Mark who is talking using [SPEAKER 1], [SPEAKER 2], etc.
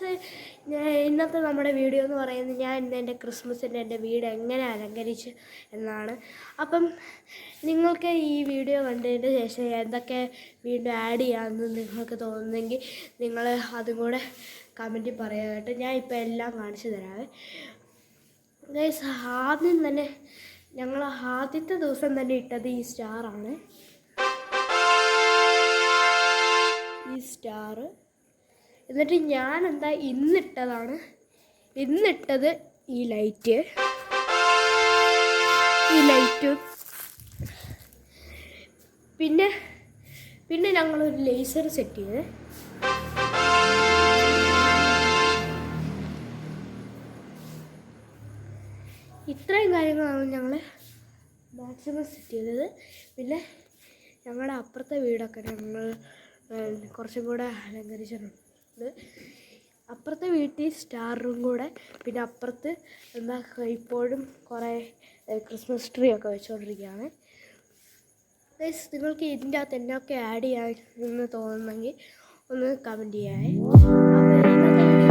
[SPEAKER 1] Guys, ഇന്നത്തെ നമ്മുടെ video എന്ന് പറയുന്നത് ഞാൻ ഇന്ന് എൻ്റെ ക്രിസ്മസിൻ്റെ എൻ്റെ വീട് എങ്ങനെ അലങ്കരിച്ചു എന്നാണ്. അപ്പം നിങ്ങൾക്ക് ഈ വീഡിയോ കണ്ടതിന് ശേഷം എന്തൊക്കെ വീണ്ടും ആഡ് ചെയ്യാമെന്ന് നിങ്ങൾക്ക് തോന്നുന്നെങ്കിൽ നിങ്ങൾ അതും കൂടെ കമൻറ്റിൽ പറയാനായിട്ട് ഞാൻ ഇപ്പോൾ എല്ലാം കാണിച്ചു തരാവേ. ഗൈസ്, ആദ്യം തന്നെ ഞങ്ങൾ ആദ്യത്തെ ദിവസം തന്നെ ഇട്ടത് ഈ സ്റ്റാറാണ്. ഈ സ്റ്റാർ എന്നിട്ട് ഞാൻ എന്താ ഇന്നിട്ടത് ഈ ലൈറ്റും പിന്നെ ഞങ്ങളൊരു ലേസർ സെറ്റ് ചെയ്ത് ഇത്രയും കാര്യങ്ങളാണ് ഞങ്ങൾ മാക്സിമം സെറ്റ് ചെയ്തത്. പിന്നെ ഞങ്ങളുടെ അപ്പുറത്തെ വീടൊക്കെ ഞങ്ങൾ കുറച്ചും കൂടെ അലങ്കരിച്ചിട്ടുണ്ട്. അപ്പുറത്തെ വീട്ടിൽ സ്റ്റാറും കൂടെ, പിന്നെ അപ്പുറത്ത് എന്താ ഇപ്പോഴും കുറേ ക്രിസ്മസ് ട്രീ ഒക്കെ വെച്ചുകൊണ്ടിരിക്കുകയാണ്. ഗൈസ്, നിങ്ങൾക്ക് ഇതിൻ്റെ അകത്ത് എന്നൊക്കെ ആഡ് ചെയ്യാമെന്ന് തോന്നുന്നെങ്കിൽ ഒന്ന് കമൻറ്റ് ചെയ്യാമേ. അപ്പോൾ ഇന്നത്തെ വീഡിയോ